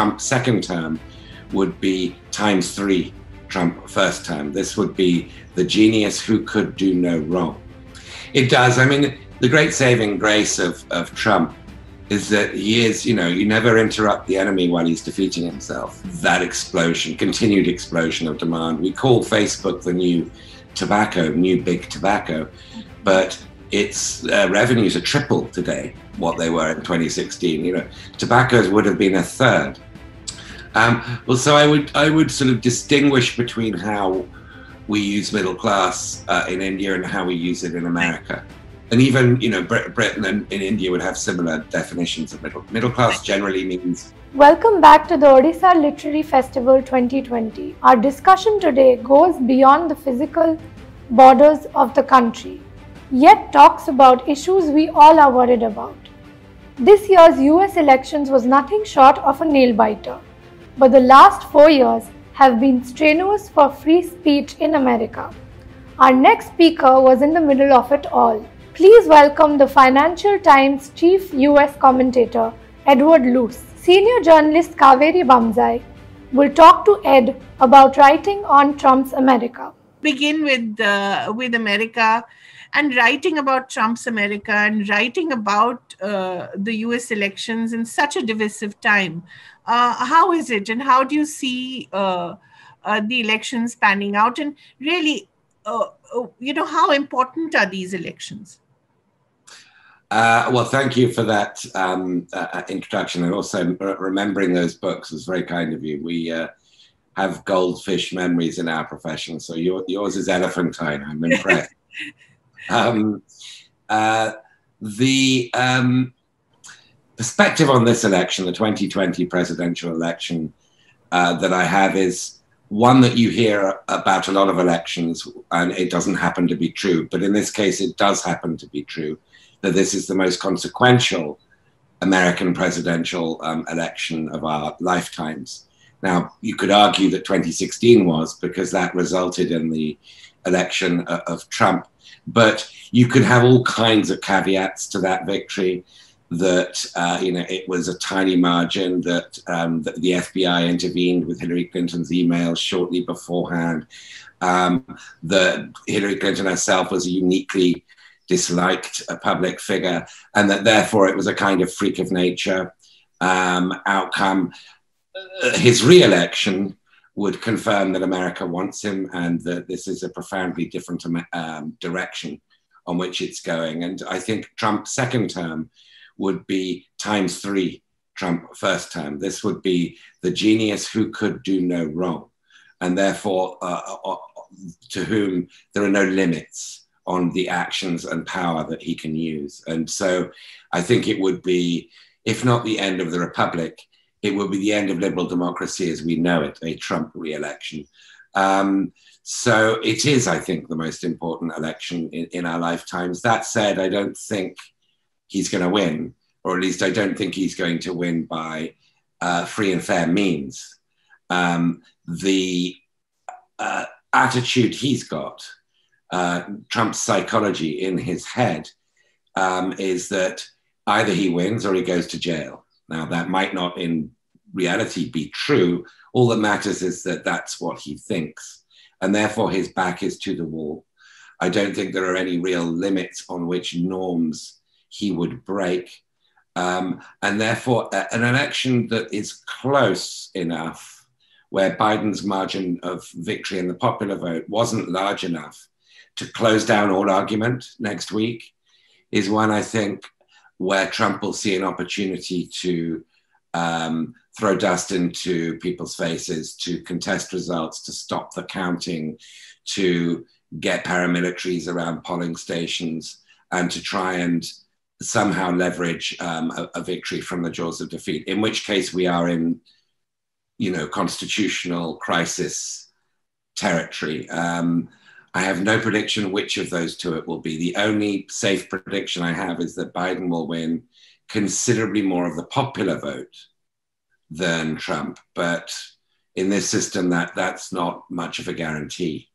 Trump second term would be times 3 Trump first term. This would be the genius who could do no wrong. It does. I mean, the great saving grace of Trump is that he is, you never interrupt the enemy while he's defeating himself. That explosion, continued explosion of demand. We call Facebook the new tobacco, new big tobacco, but its revenues are triple today what they were in 2016. Tobaccos would have been a third. Well, so I would sort of distinguish between how we use middle class in India and how we use it in America. And even, Britain and in India would have similar definitions of middle class generally means. Welcome back to the Odisha Literary Festival 2020. Our discussion today goes beyond the physical borders of the country, yet talks about issues we all are worried about. This year's US elections was nothing short of a nail-biter, but the last 4 years have been strenuous for free speech in America. Our next speaker was in the middle of it all. Please welcome the Financial Times chief US commentator, Edward Luce. Senior journalist Kaveri Bamzai will talk to Ed about writing on Trump's America. Begin with America and writing about Trump's America and writing about the US elections in such a divisive time. How is it, and how do you see the elections panning out? And really, how important are these elections? Well, thank you for that introduction, and also remembering those books was very kind of you. We have goldfish memories in our profession, so yours is elephantine. I'm impressed. The perspective on this election, the 2020 presidential election, that I have is one that you hear about a lot of elections, and it doesn't happen to be true. But in this case, it does happen to be true that this is the most consequential American presidential election of our lifetimes. Now, you could argue that 2016 was, because that resulted in the election of Trump. But you could have all kinds of caveats to that victory, that it was a tiny margin, that the FBI intervened with Hillary Clinton's emails shortly beforehand, that Hillary Clinton herself was a uniquely disliked public figure, and that therefore it was a kind of freak of nature outcome. His re-election would confirm that America wants him, and that this is a profoundly different direction on which it's going. And I think Trump's second term would be times 3 Trump first term. This would be the genius who could do no wrong, and therefore to whom there are no limits on the actions and power that he can use. And so I think it would be, if not the end of the Republic, it would be the end of liberal democracy as we know it, a Trump re-election. So it is, I think, the most important election in our lifetimes. That said, I don't think he's going to win, or at least I don't think he's going to win by free and fair means. The attitude he's got, Trump's psychology in his head, is that either he wins or he goes to jail. Now, that might not in reality be true. All that matters is that that's what he thinks, and therefore his back is to the wall. I don't think there are any real limits on which norms he would break. And therefore, an election that is close enough, where Biden's margin of victory in the popular vote wasn't large enough to close down all argument next week, is one, I think, where Trump will see an opportunity to throw dust into people's faces, to contest results, to stop the counting, to get paramilitaries around polling stations, and to try and somehow leverage a victory from the jaws of defeat, in which case we are in, constitutional crisis territory. I have no prediction which of those two it will be. The only safe prediction I have is that Biden will win considerably more of the popular vote than Trump. But in this system, that's not much of a guarantee.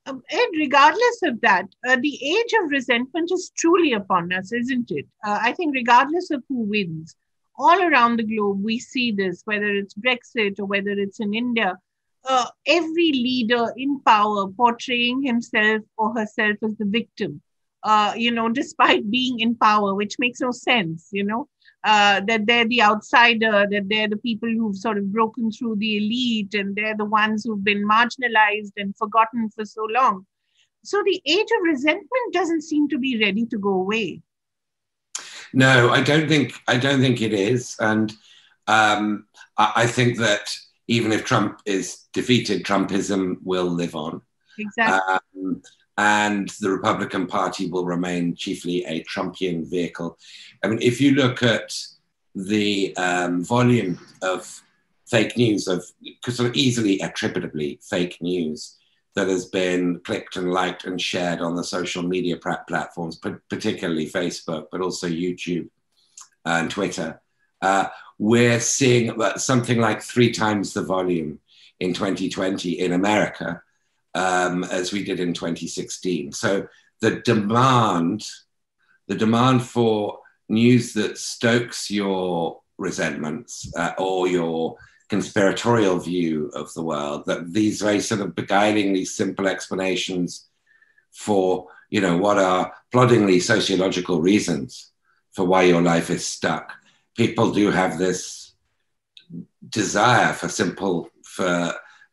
Ed, regardless of that, the age of resentment is truly upon us, isn't it? I think regardless of who wins, all around the globe, we see this, whether it's Brexit or whether it's in India. Every leader in power portraying himself or herself as the victim, despite being in power, which makes no sense, that they're the outsider, that they're the people who've sort of broken through the elite, and they're the ones who've been marginalized and forgotten for so long. So the age of resentment doesn't seem to be ready to go away. No, I don't think it is, and I think that even if Trump is defeated, Trumpism will live on. Exactly. And the Republican Party will remain chiefly a Trumpian vehicle. I mean, if you look at the volume of fake news, of sort of easily attributably fake news that has been clicked and liked and shared on the social media platforms, particularly Facebook, but also YouTube and Twitter, we're seeing something like 3 times the volume in 2020 in America as we did in 2016. So the demand for news that stokes your resentments or your conspiratorial view of the world, that these very sort of beguilingly simple explanations for, what are ploddingly sociological reasons for why your life is stuck. People do have this desire for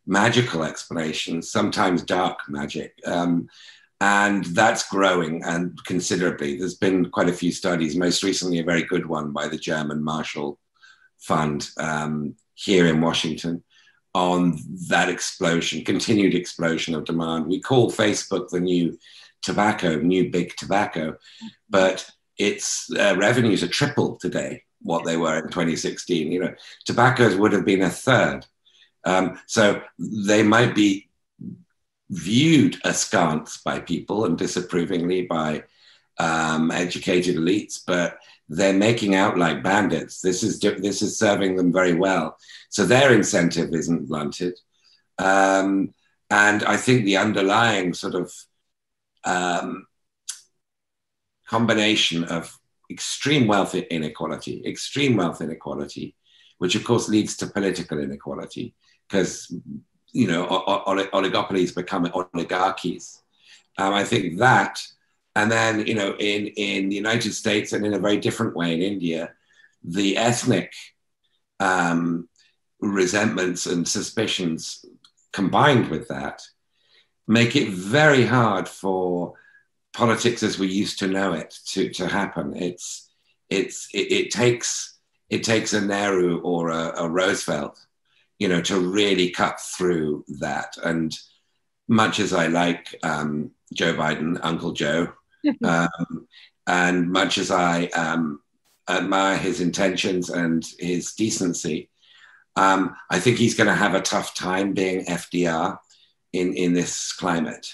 magical explanations, sometimes dark magic. And that's growing and considerably. There's been quite a few studies, most recently a very good one by the German Marshall Fund here in Washington, on that continued explosion of demand. We call Facebook the new big tobacco, but its revenues are triple today what they were in 2016. Tobaccos would have been a third. So they might be viewed askance by people and disapprovingly by educated elites, but they're making out like bandits. This is serving them very well. So their incentive isn't blunted. And I think the underlying sort of combination of extreme wealth inequality, which of course leads to political inequality, because oligopolies become oligarchies. I think that, and then in the United States, and in a very different way in India, the ethnic resentments and suspicions combined with that make it very hard for politics as we used to know it to happen. It takes a Nehru or a Roosevelt, to really cut through that. And much as I like Joe Biden, Uncle Joe, and much as I admire his intentions and his decency, I think he's going to have a tough time being FDR in this climate.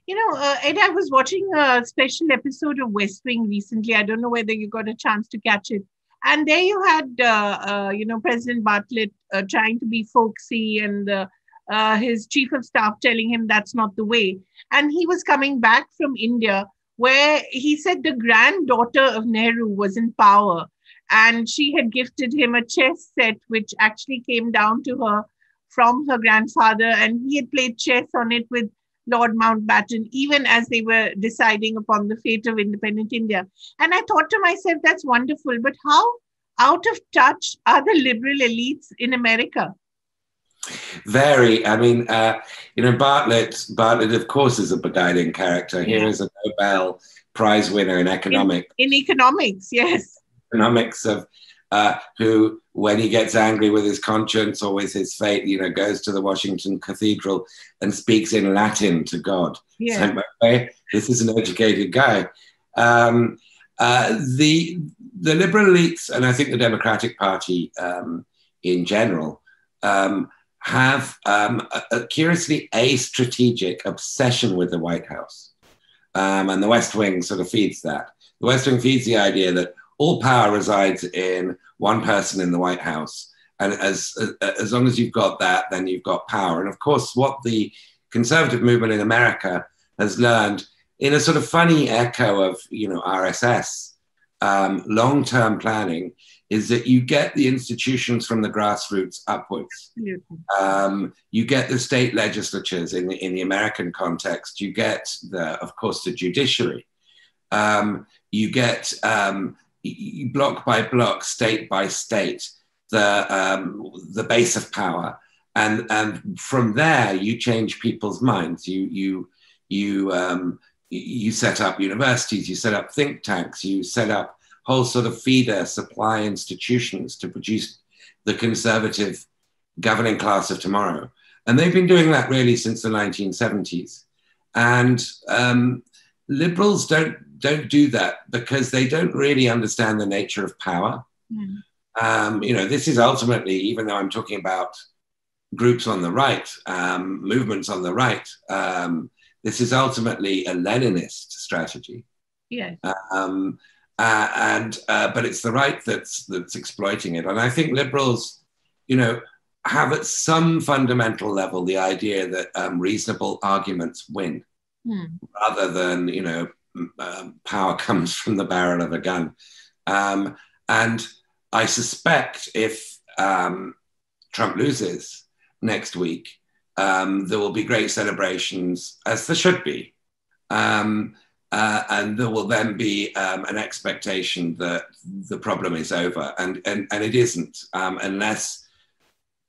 Ed, I was watching a special episode of West Wing recently. I don't know whether you got a chance to catch it. And there you had, President Bartlett trying to be folksy, and his chief of staff telling him that's not the way. And he was coming back from India, where he said the granddaughter of Nehru was in power, and she had gifted him a chess set, which actually came down to her from her grandfather. And he had played chess on it with Lord Mountbatten, even as they were deciding upon the fate of independent India. And I thought to myself, that's wonderful. But how out of touch are the liberal elites in America? Very. I mean, Bartlett, of course, is a beguiling character. Yeah. Here is a Nobel Prize winner in economics. In economics, yes. Economics of who, when he gets angry with his conscience or with his fate, goes to the Washington Cathedral and speaks in Latin to God. Yeah. So, okay, this is an educated guy. The liberal elites, and I think the Democratic Party in general, have a curiously strategic obsession with the White House. And the West Wing sort of feeds that. The West Wing feeds the idea that all power resides in one person in the White House. And as long as you've got that, then you've got power. And of course, what the conservative movement in America has learned, in a sort of funny echo of, RSS, long-term planning is that you get the institutions from the grassroots upwards. You get the state legislatures in the American context. You get, of course, the judiciary. You get block by block, state by state, the base of power. And from there, you change people's minds. You set up universities, you set up think tanks, you set up whole sort of feeder supply institutions to produce the conservative governing class of tomorrow. And they've been doing that really since the 1970s. And liberals don't do that because they don't really understand the nature of power. This is ultimately, even though I'm talking about groups on the right, movements on the right, this is ultimately a Leninist strategy. Yes. But it's the right that's exploiting it. And I think liberals, have at some fundamental level the idea that reasonable arguments win, rather than, power comes from the barrel of a gun. And I suspect if Trump loses next week, there will be great celebrations, as there should be. And there will then be an expectation that the problem is over. And it isn't, unless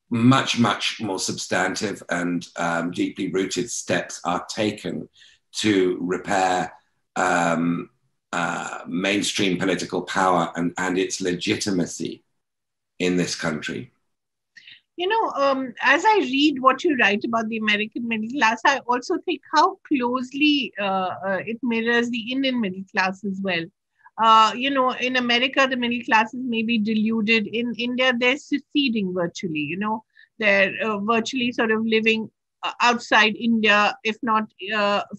much, much more substantive and deeply rooted steps are taken to repair mainstream political power and its legitimacy in this country. As I read what you write about the American middle class, I also think how closely it mirrors the Indian middle class as well. In America, the middle classes may be deluded. In India, they're seceding virtually. They're virtually sort of living outside India, if not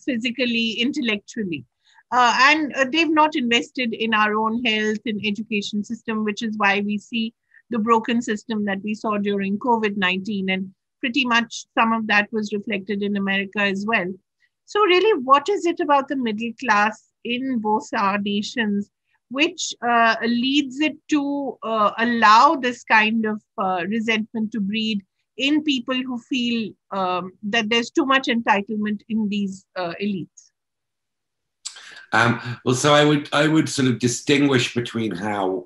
physically, intellectually. And they've not invested in our own health and education system, which is why we see the broken system that we saw during COVID-19. And pretty much some of that was reflected in America as well. So really, what is it about the middle class in both our nations which leads it to allow this kind of resentment to breed in people who feel that there's too much entitlement in these elites? So I would sort of distinguish between how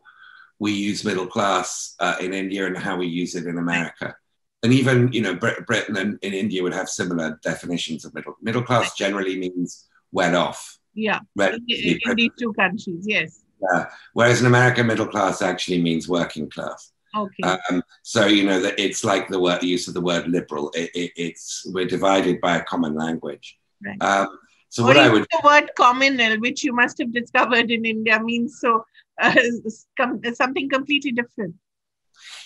we use middle class in India and how we use it in America. And even, Britain and in India would have similar definitions of middle class. Generally means well off. Yeah, in these two countries, yes. Whereas in America, middle class actually means working class. Okay. So that it's like the use of the word liberal. We're divided by a common language. Right. So what I would the word communal, which you must have discovered in India, means something completely different.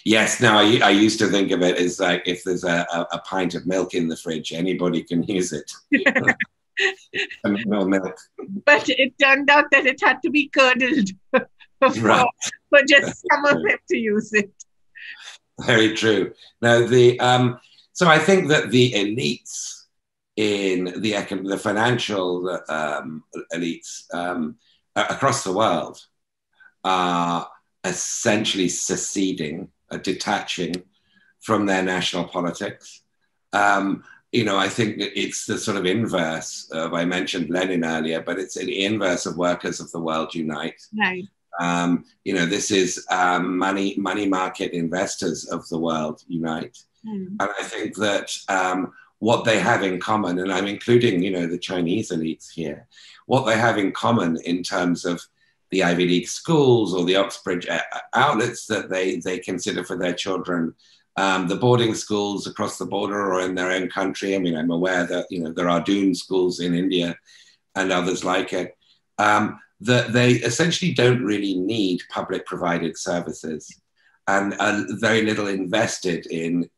Yes. Now I used to think of it as like if there's a pint of milk in the fridge, anybody can use it. Milk. But it turned out that it had to be curdled for just some of them to use it. Very true. Now so I think that the elites in the financial elites across the world are essentially seceding, detaching from their national politics. I think that it's the sort of inverse of, I mentioned Lenin earlier, but it's the inverse of Workers of the World Unite. Right. This is money market investors of the world unite. And I think that what they have in common, and I'm including, the Chinese elites here, what they have in common in terms of the Ivy League schools or the Oxbridge outlets that they consider for their children, the boarding schools across the border or in their own country. I mean, I'm aware that, there are Doon schools in India and others like it, that they essentially don't really need public provided services and very little invested in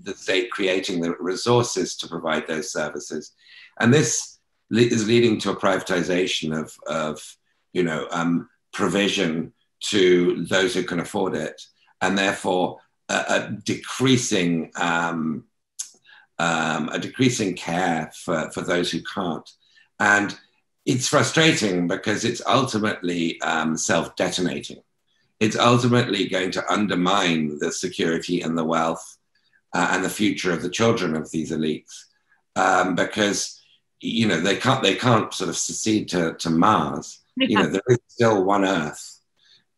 the state creating the resources to provide those services. And this is leading to a privatization of provision to those who can afford it, and therefore a decreasing care for those who can't. And it's frustrating because it's ultimately self-detonating. It's ultimately going to undermine the security and the wealth and the future of the children of these elites, because they can't sort of secede to Mars. There is still one Earth,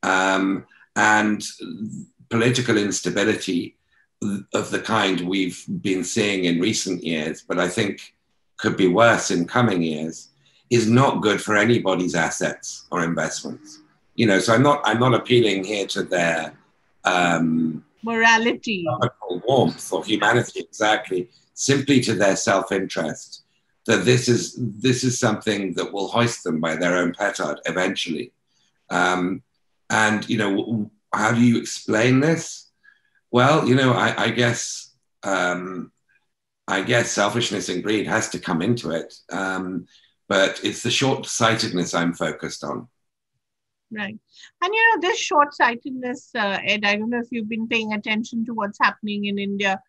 and political instability of the kind we've been seeing in recent years, but I think could be worse in coming years, is not good for anybody's assets or investments. So I'm not appealing here to their morality, warmth or humanity, exactly, simply to their self-interest. That this is something that will hoist them by their own petard eventually. And how do you explain this? Well, I guess selfishness and greed has to come into it. But it's the short-sightedness I'm focused on. Right. And this short-sightedness, Ed, I don't know if you've been paying attention to what's happening in India.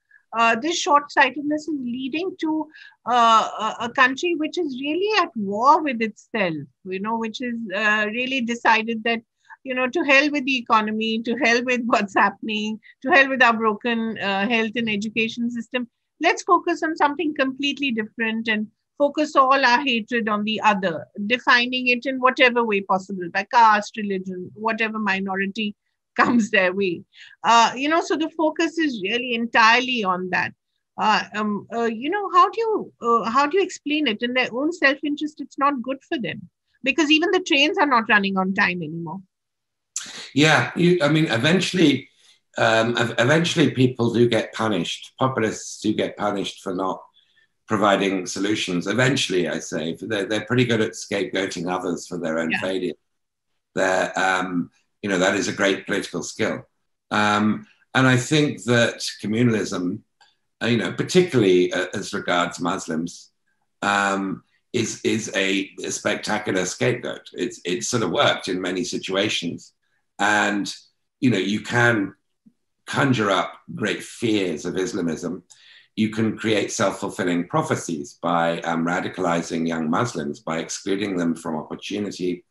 This short-sightedness is leading to a country which is really at war with itself, which is really decided that, to hell with the economy, to hell with what's happening, to hell with our broken health and education system. Let's focus on something completely different and focus all our hatred on the other, defining it in whatever way possible, by caste, religion, whatever minority comes their way. So the focus is really entirely on that. How do you explain it? In their own self-interest, it's not good for them, because even the trains are not running on time anymore. Yeah, eventually people do get punished. Populists do get punished for not providing solutions. Eventually, I say, they're pretty good at scapegoating others for their own failure. That is a great political skill. And I think that communalism, particularly as regards Muslims, is a spectacular scapegoat. It's sort of worked in many situations. And, you can conjure up great fears of Islamism. You can create self-fulfilling prophecies by radicalizing young Muslims, by excluding them from opportunity.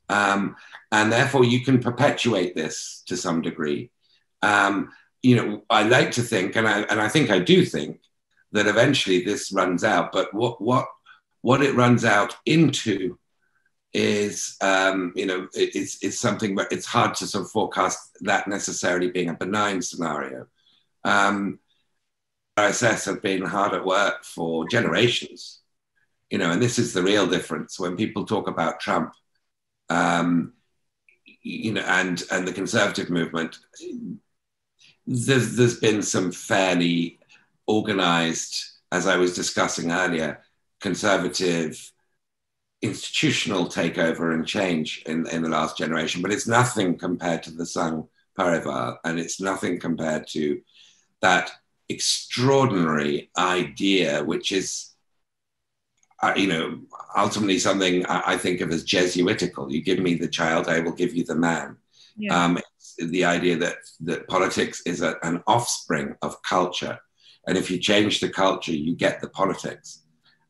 And therefore, you can perpetuate this to some degree. I like to think, and I think I do think, that eventually this runs out. But what it runs out into is, it's something, but it's hard to sort of forecast that necessarily being a benign scenario. RSS have been hard at work for generations, and this is the real difference when people talk about Trump, and the conservative movement. There's been some fairly organized, as I was discussing earlier, conservative institutional takeover and change in the last generation, but it's nothing compared to the Sangh Parivar, and it's nothing compared to that extraordinary idea, which is, ultimately something I think of as Jesuitical. You give me the child, I will give you the man. Yeah. The idea that politics is an offspring of culture. And if you change the culture, you get the politics.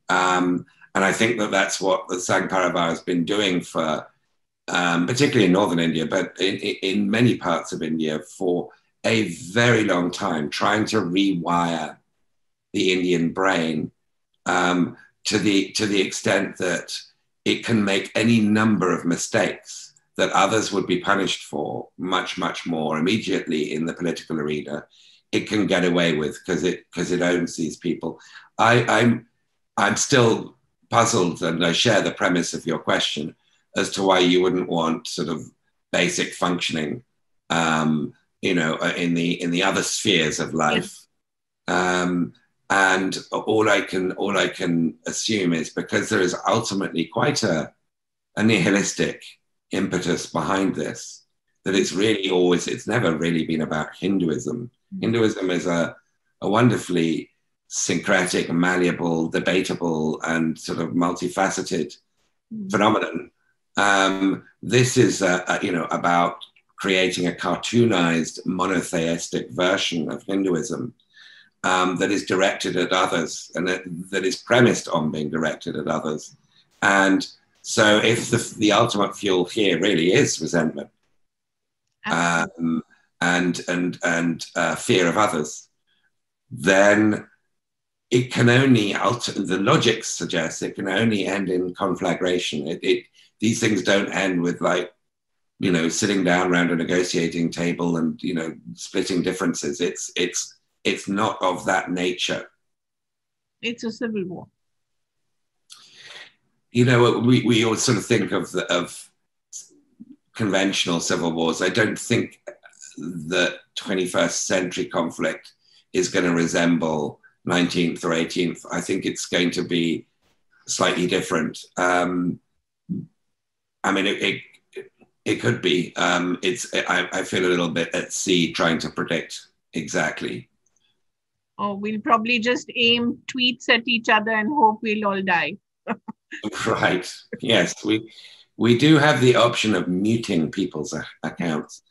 And I think that's what the Sangh Parivar has been doing for, particularly in northern India, but in many parts of India for a very long time, trying to rewire the Indian brain to the extent that it can make any number of mistakes that others would be punished for much, much more immediately in the political arena. It can get away with because it owns these people. I'm still puzzled, and I share the premise of your question as to why you wouldn't want sort of basic functioning, in the other spheres of life. Yes. And all I can assume is because there is ultimately quite a nihilistic impetus behind this, that it's never really been about Hinduism. Hinduism is a wonderfully syncretic, malleable, debatable, and sort of multifaceted phenomenon. This is, about creating a cartoonized monotheistic version of Hinduism that is directed at others and that is premised on being directed at others. And So if the ultimate fuel here really is resentment and fear of others, then it can only the logic suggests it can only end in conflagration. These things don't end with, like, you know, sitting down around a negotiating table and, you know, splitting differences. It's not of that nature. It's a civil war. You know, we always sort of think of conventional civil wars. I don't think the 21st century conflict is going to resemble 19th or 18th. I think it's going to be slightly different. I mean, it could be. I feel a little bit at sea trying to predict exactly. Oh, we'll probably just aim tweets at each other and hope we'll all die. Right. Yes, we do have the option of muting people's accounts,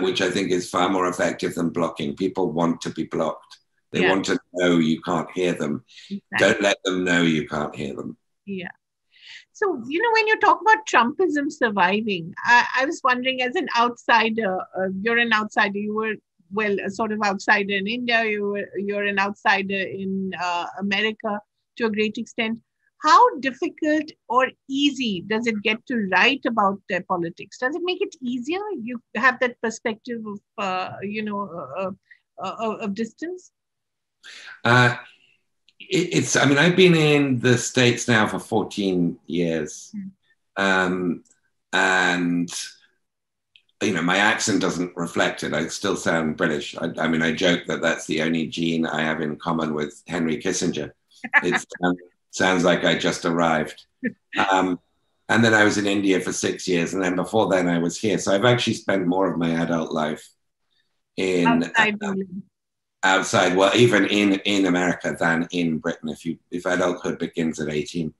which I think is far more effective than blocking. People want to be blocked. They want to know you can't hear them. Exactly. Don't let them know you can't hear them. Yeah. So, you know, when you talk about Trumpism surviving, I was wondering, as an outsider, you're an outsider. You were, well, a sort of outsider in India. You're an outsider in America to a great extent. How difficult or easy does it get to write about their politics? Does it make it easier? You have that perspective of, of distance? I mean, I've been in the States now for 14 years. And, you know, my accent doesn't reflect it. I still sound British. I mean, I joke that that's the only gene I have in common with Henry Kissinger. It sounds like I just arrived. And then I was in India for 6 years. And then before then I was here. So I've actually spent more of my adult life in outside, well, even in America than in Britain, if adulthood begins at 18.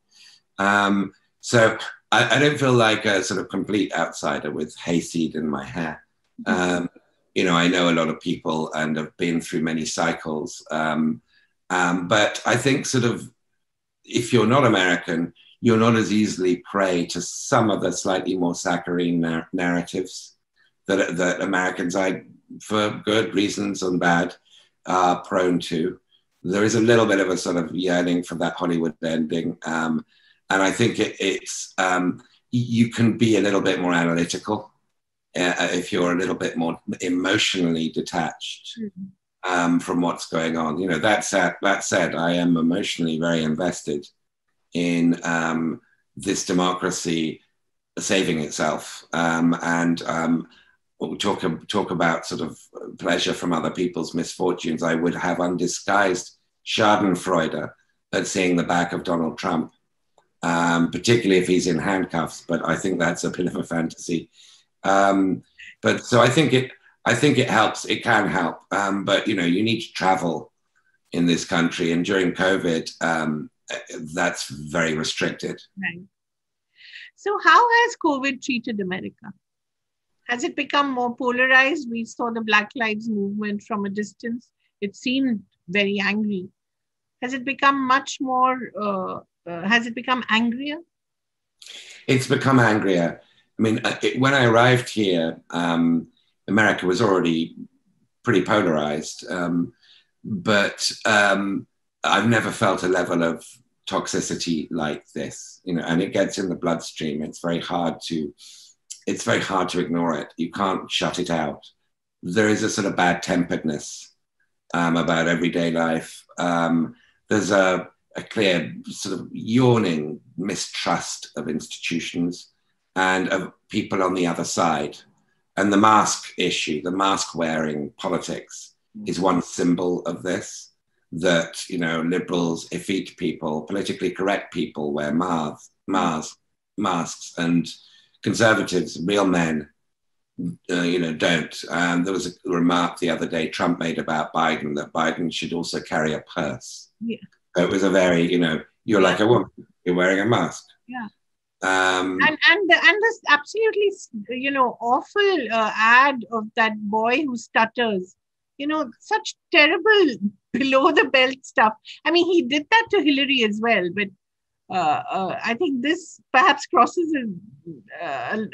So I don't feel like a sort of complete outsider with hayseed in my hair. You know, I know a lot of people and have been through many cycles. But I think sort of, if you're not American, you're not as easily prey to some of the slightly more saccharine narratives that Americans, for good reasons and bad, are prone to. There is a little bit of a sort of yearning for that Hollywood ending. And I think it's you can be a little bit more analytical if you're a little bit more emotionally detached from what's going on. You know, that said, I am emotionally very invested in this democracy saving itself. We talk about sort of pleasure from other people's misfortunes. I would have undisguised schadenfreude at seeing the back of Donald Trump, particularly if he's in handcuffs. But I think that's a bit of a fantasy. But so I think it helps. It can help. But you know, you need to travel in this country, and during COVID, that's very restricted. Right. So, how has COVID treated America? Has it become more polarized? We saw the Black Lives Movement from a distance. It seemed very angry. Has it become much more, has it become angrier? It's become angrier. I mean, when I arrived here, America was already pretty polarized. But I've never felt a level of toxicity like this, you know, and it gets in the bloodstream. It's very hard to ignore it. You can't shut it out. There is a sort of bad temperedness about everyday life. There's a clear sort of yawning mistrust of institutions and of people on the other side. And the mask issue, the mask wearing politics is one symbol of this, that, you know, liberals, effete people, politically correct people wear masks, and conservatives, real men, you know, don't. There was a remark the other day Trump made about Biden, that Biden should also carry a purse. Yeah. It was a very, you know, you're like a woman, you're wearing a mask. Yeah. And this absolutely, you know, awful ad of that boy who stutters, you know, such terrible below the belt stuff. I mean, he did that to Hillary as well, but I think this perhaps crosses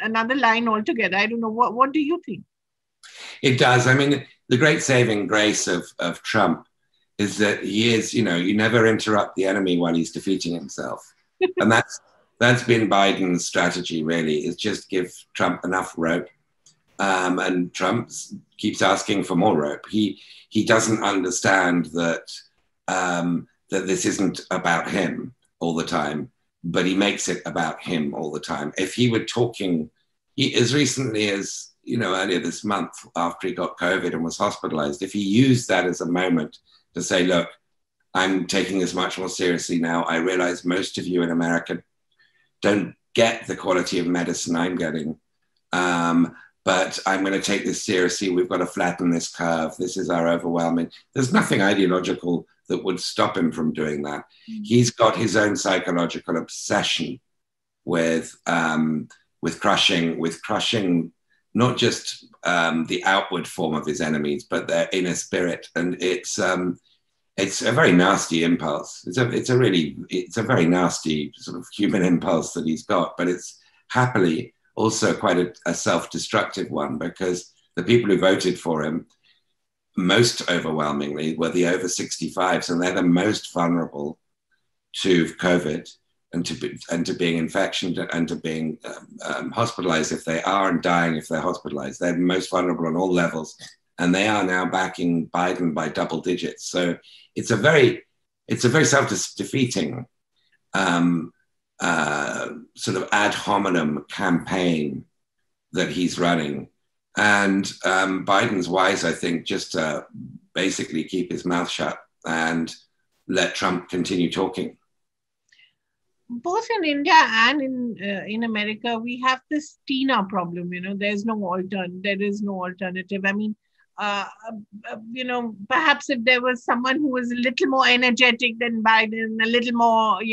another line altogether. I don't know. What do you think? It does. I mean, the great saving grace of Trump is that he is, you never interrupt the enemy while he's defeating himself. And that's been Biden's strategy, really, is just give Trump enough rope. And Trump keeps asking for more rope. He doesn't understand that that this isn't about him all the time, but he makes it about him all the time. If he were talking, as recently as earlier this month, after he got COVID and was hospitalized, if he used that as a moment to say, look, I'm taking this much more seriously now. I realize most of you in America don't get the quality of medicine I'm getting. But I'm going to take this seriously. We've got to flatten this curve. This is our overwhelming. There's nothing ideological that would stop him from doing that. Mm-hmm. He's got his own psychological obsession with crushing not just the outward form of his enemies, but their inner spirit. And it's a very nasty impulse. It's a very nasty sort of human impulse that he's got, but it's happily also quite a self-destructive one, because the people who voted for him most overwhelmingly were the over 65s, and they're the most vulnerable to COVID and to being infected and to being hospitalized if they are, and dying if they're hospitalized. They're most vulnerable on all levels, and they are now backing Biden by double digits. So it's a very self-defeating sort of ad hominem campaign that he's running. And Biden's wise, I think, just to basically keep his mouth shut and let Trump continue talking. Both in India and in America, we have this TINA problem. There is no alternative. I mean, perhaps if there was someone who was a little more energetic than Biden, a little more, a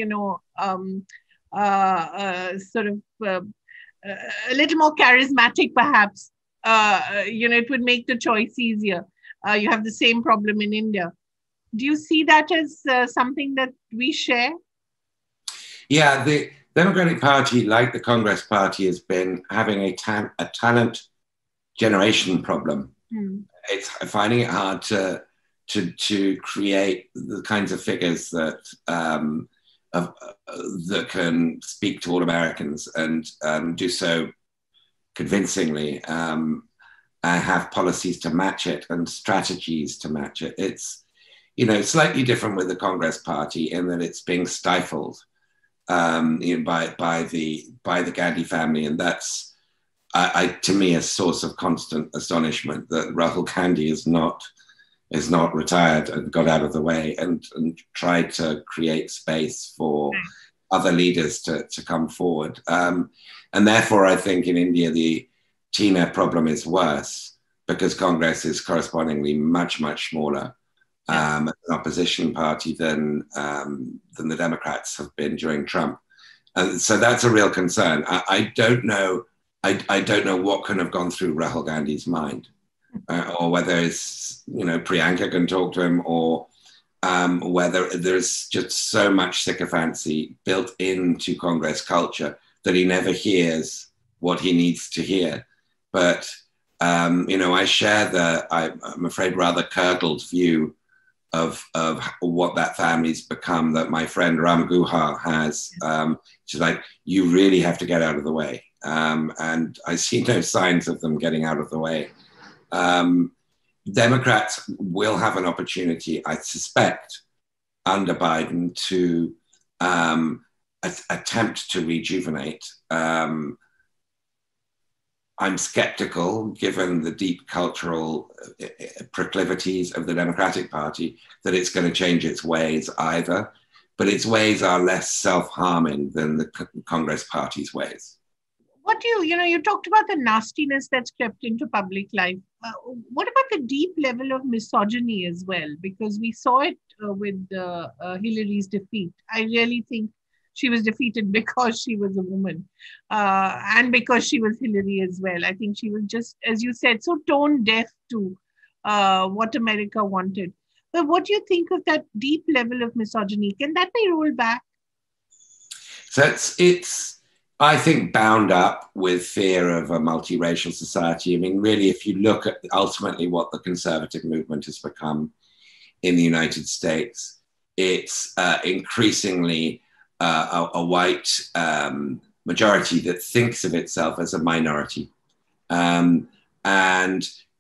little more charismatic, perhaps, it would make the choice easier. You have the same problem in India. Do you see that as something that we share? Yeah, the Democratic Party, like the Congress Party, has been having a talent generation problem. It's finding it hard to create the kinds of figures that that can speak to all Americans and do so convincingly, and have policies to match it and strategies to match it. It's slightly different with the Congress Party in that it's being stifled by the Gandhi family, and that's to me a source of constant astonishment that Rahul Gandhi is not retired and got out of the way and tried to create space for other leaders to come forward. And therefore, I think in India, the TINA problem is worse because Congress is correspondingly much, much smaller an opposition party than the Democrats have been during Trump. And so that's a real concern. I don't know. I don't know what can have gone through Rahul Gandhi's mind, or whether it's, Priyanka can talk to him, or whether there's just so much sycophancy built into Congress culture that he never hears what he needs to hear. But, I share I'm afraid, rather curdled view of what that family's become that my friend Ram Guha has. She's like, you really have to get out of the way. And I see no signs of them getting out of the way. Democrats will have an opportunity, I suspect, under Biden to attempt to rejuvenate. I'm skeptical, given the deep cultural proclivities of the Democratic Party, that it's going to change its ways either. But its ways are less self-harming than the Congress Party's ways. What do you talked about the nastiness that's crept into public life. What about the deep level of misogyny as well? Because we saw it with Hillary's defeat. I really think she was defeated because she was a woman, and because she was Hillary as well. I think she was just, as you said, so tone deaf to what America wanted. But what do you think of that deep level of misogyny? Can that be rolled back? So it's, I think, bound up with fear of a multiracial society. I mean, really, if you look at ultimately what the conservative movement has become in the United States, it's increasingly a white majority that thinks of itself as a minority, and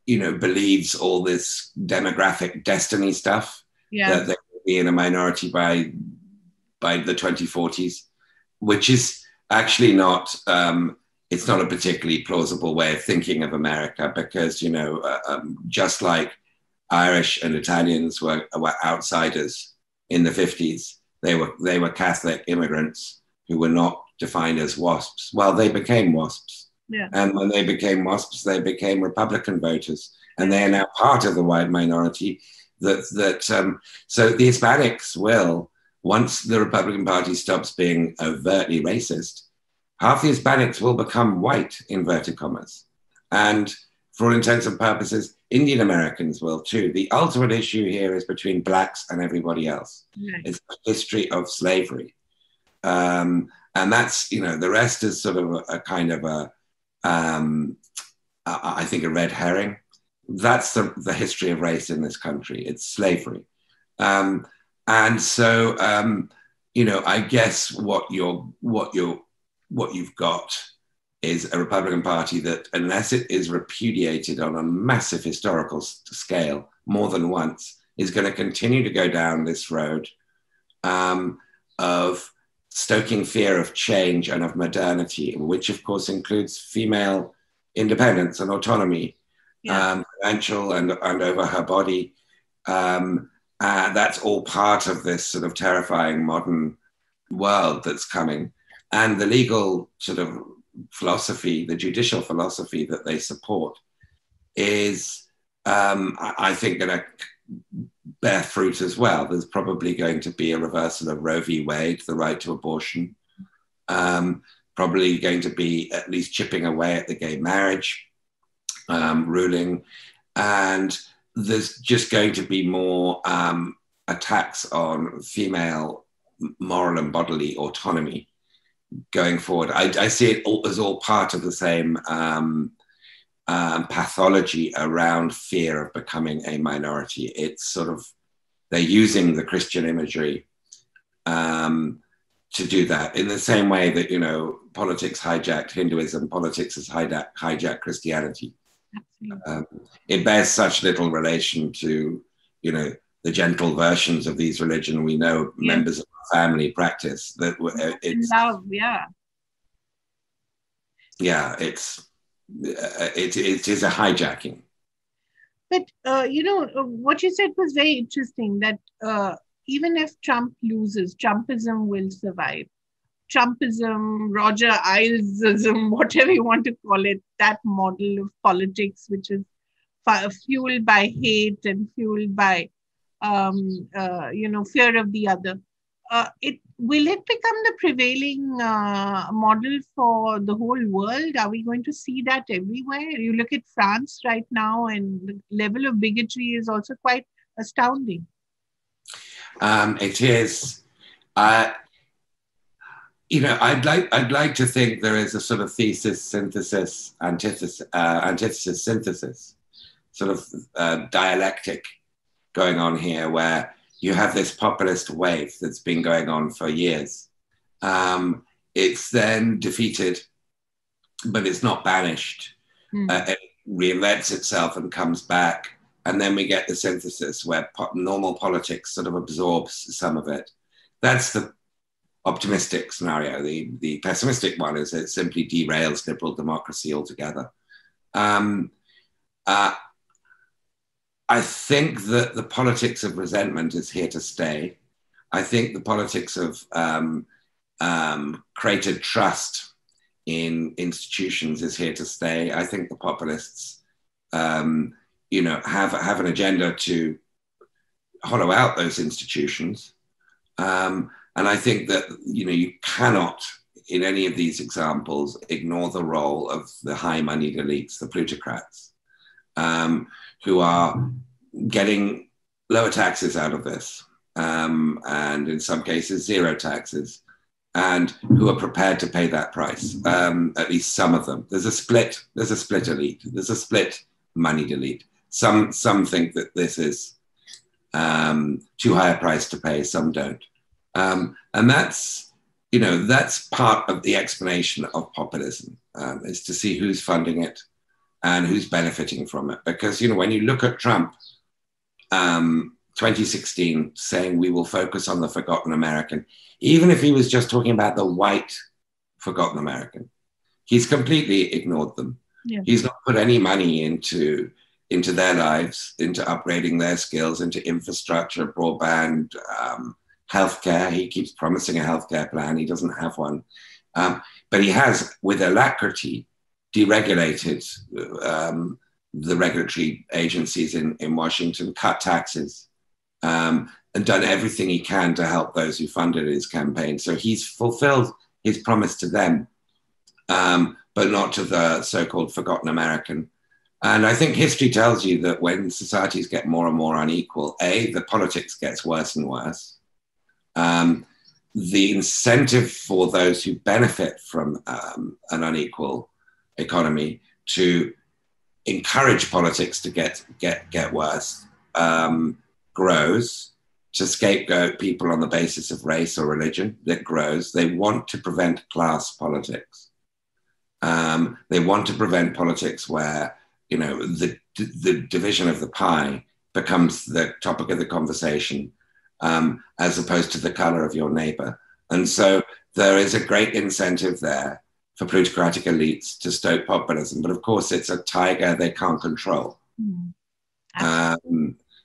believes all this demographic destiny stuff, that they will be in a minority by the 2040s, which is actually not. It's not a particularly plausible way of thinking of America, because just like Irish and Italians were outsiders in the 50s. They were Catholic immigrants who were not defined as WASPs. Well, they became WASPs. Yeah. And when they became WASPs, they became Republican voters. And they are now part of the white minority. So the Hispanics will, once the Republican Party stops being overtly racist, half the Hispanics will become white, inverted commas. And for all intents and purposes, Indian Americans will too. The ultimate issue here is between blacks and everybody else. Right. It's the history of slavery. And that's, the rest is sort of a kind of I think, a red herring. That's the history of race in this country. It's slavery. And so, I guess what you've got is a Republican Party that, unless it is repudiated on a massive historical scale more than once, is going to continue to go down this road of stoking fear of change and of modernity, which of course includes female independence and autonomy, financial and over her body. That's all part of this sort of terrifying modern world that's coming. And the legal sort of philosophy, the judicial philosophy that they support is, I think, going to bear fruit as well. There's probably going to be a reversal of Roe v. Wade, the right to abortion, probably going to be at least chipping away at the gay marriage ruling. And there's just going to be more attacks on female moral and bodily autonomy going forward. I see it as all part of the same pathology around fear of becoming a minority. It's sort of, they're using the Christian imagery to do that, in the same way that, politics hijacked Hinduism, politics has hijacked Christianity. It bears such little relation to, the gentle versions of these religions we know members of our family practice. That it's love, it is a hijacking. But what you said was very interesting. That even if Trump loses, Trumpism will survive. Trumpism, Roger Ailes-ism, whatever you want to call it, that model of politics, which is fueled by hate and fueled by fear of the other. Will it become the prevailing model for the whole world? Are we going to see that everywhere? You look at France right now, and the level of bigotry is also quite astounding. It is. I'd like to think there is a sort of thesis, synthesis, antithesis, synthesis, sort of dialectic going on here, where you have this populist wave that's been going on for years. It's then defeated, but it's not banished. It reinvents itself and comes back. And then we get the synthesis where normal politics sort of absorbs some of it. That's the optimistic scenario. The pessimistic one is it simply derails liberal democracy altogether. I think that the politics of resentment is here to stay. I think the politics of created trust in institutions is here to stay. I think the populists, have an agenda to hollow out those institutions. And I think that, you cannot, in any of these examples, ignore the role of the high-moneyed elites, the plutocrats, who are getting lower taxes out of this, and in some cases, zero taxes. and who are prepared to pay that price. At least some of them. There's a split elite. There's a split moneyed elite. Some think that this is too high a price to pay. Some don't. And that's part of the explanation of populism, is to see who's funding it and who's benefiting from it. Because, when you look at Trump, 2016, saying we will focus on the forgotten American, even if he was just talking about the white forgotten American, he's completely ignored them. Yeah. He's not put any money into their lives, into upgrading their skills, into infrastructure, broadband, healthcare. He keeps promising a healthcare plan. He doesn't have one. But he has, with alacrity, deregulated the regulatory agencies in Washington, cut taxes, and done everything he can to help those who funded his campaign. So he's fulfilled his promise to them, but not to the so-called forgotten American. And I think history tells you that when societies get more and more unequal, the politics gets worse and worse. The incentive for those who benefit from an unequal economy to encourage politics to get worse grows. To scapegoat people on the basis of race or religion, that grows. They want to prevent class politics. They want to prevent politics where the division of the pie becomes the topic of the conversation, as opposed to the color of your neighbor. And so there is a great incentive there for plutocratic elites to stoke populism. But of course, it's a tiger they can't control.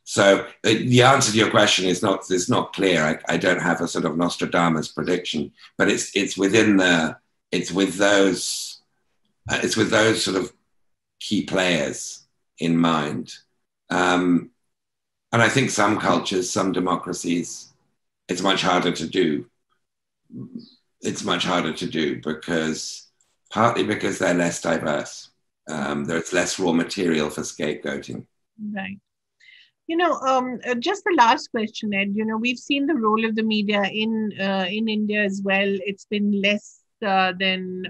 So the answer to your question is not clear. I don't have a sort of Nostradamus prediction, but it's with those sort of key players in mind. And I think some cultures, some democracies, it's much harder to do. It's much harder to do partly because they're less diverse. There's less raw material for scapegoating. Right. Just the last question, Ed. We've seen the role of the media in India as well. It's been less than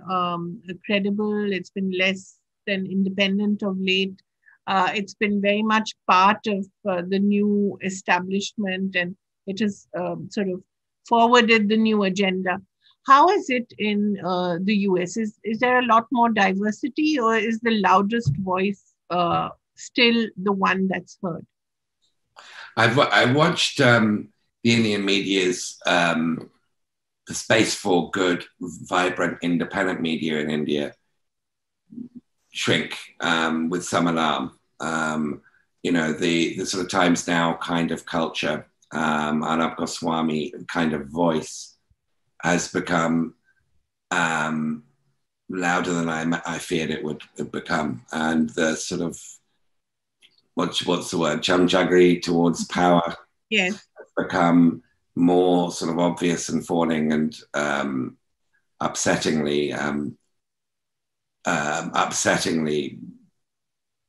credible. It's been less than independent of late. It's been very much part of the new establishment, and it has sort of forwarded the new agenda. How is it in the US? Is there a lot more diversity, or is the loudest voice still the one that's heard? I've watched the Indian media's the space for good, vibrant, independent media in India shrink with some alarm. The sort of Times Now kind of culture, Arnab Goswami kind of voice has become louder than I feared it would become. And the sort of, what's the word, chumchuggery towards power, yes, has become more sort of obvious and fawning and upsettingly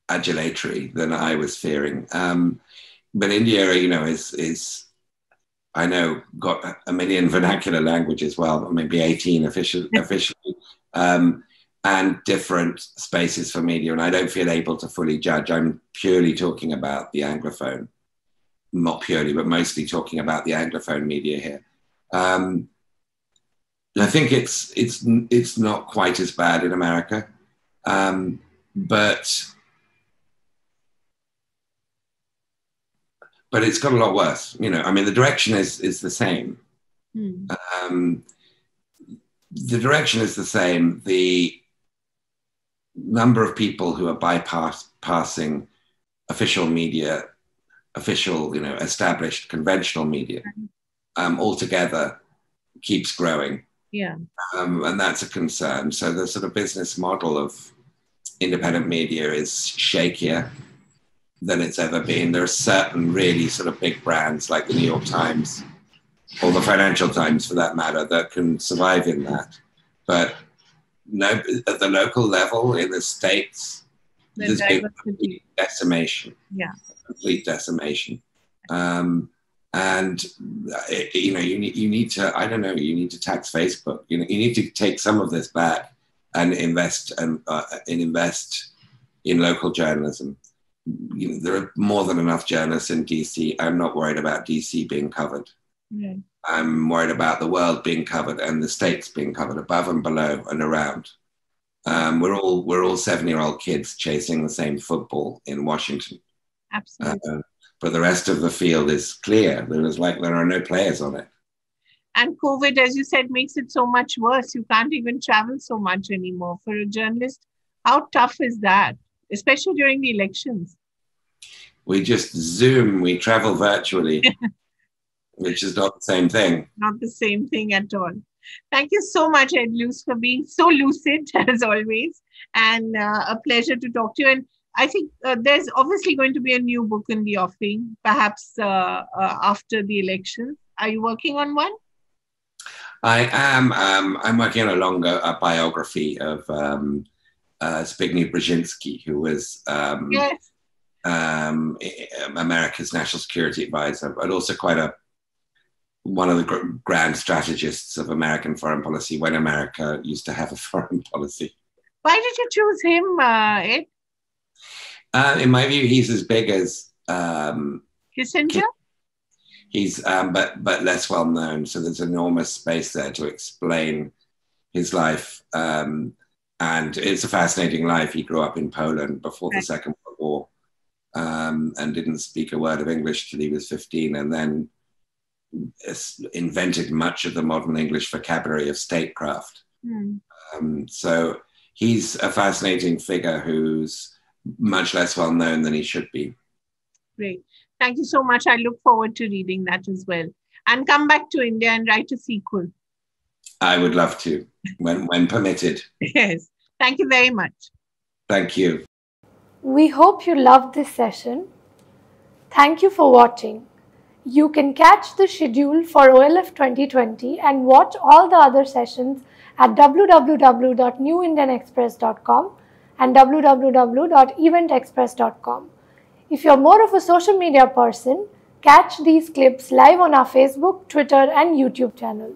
adulatory than I was fearing. But India, is I know got 1 million vernacular languages, well, maybe 18 officially, and different spaces for media. And I don't feel able to fully judge. I'm purely talking about the Anglophone, not purely, but mostly talking about the Anglophone media here. I think it's not quite as bad in America, but it's got a lot worse. The direction is the same. The direction is the same. The number of people who are bypassing official media, established conventional media, altogether keeps growing. Yeah. And that's a concern. So the sort of business model of independent media is shakier than it's ever been. There are certain really sort of big brands like the New York Times, or the Financial Times for that matter, that can survive in that. But no, at the local level in the States, there's been complete decimation. Yeah. Complete decimation. And you need to, I don't know, you need to tax Facebook. You need to take some of this back and invest in local journalism. There are more than enough journalists in DC. I'm not worried about DC being covered. Yeah. I'm worried about the world being covered and the states being covered, above and below and around. We're all 7-year-old kids chasing the same football in Washington. Absolutely. But the rest of the field is clear. There are no players on it. And COVID, as you said, makes it so much worse. You can't even travel so much anymore. For a journalist, how tough is that? Especially during the elections. We just Zoom, we travel virtually, which is not the same thing. Not the same thing at all. Thank you so much, Ed Luce, for being so lucid as always, and a pleasure to talk to you. And I think there's obviously going to be a new book in the offing, perhaps after the election. Are you working on one? I am. I'm working on a longer biography of Zbigniew Brzezinski, who was Yes. America's national security advisor, but also one of the grand strategists of American foreign policy when America used to have a foreign policy. Why did you choose him, Ed? In my view, he's as big as Kissinger? He's but less well known. So there's enormous space there to explain his life. And it's a fascinating life. He grew up in Poland before the Second World War, and didn't speak a word of English till he was 15, and then invented much of the modern English vocabulary of statecraft. So he's a fascinating figure who's much less well known than he should be. Great. Thank you so much. I look forward to reading that as well. And come back to India and write a sequel. I would love to, when permitted. Yes. Thank you very much. Thank you. We hope you loved this session. Thank you for watching. You can catch the schedule for OLF 2020 and watch all the other sessions at www.newindianexpress.com and www.eventexpress.com. If you're more of a social media person, catch these clips live on our Facebook, Twitter, and YouTube channels.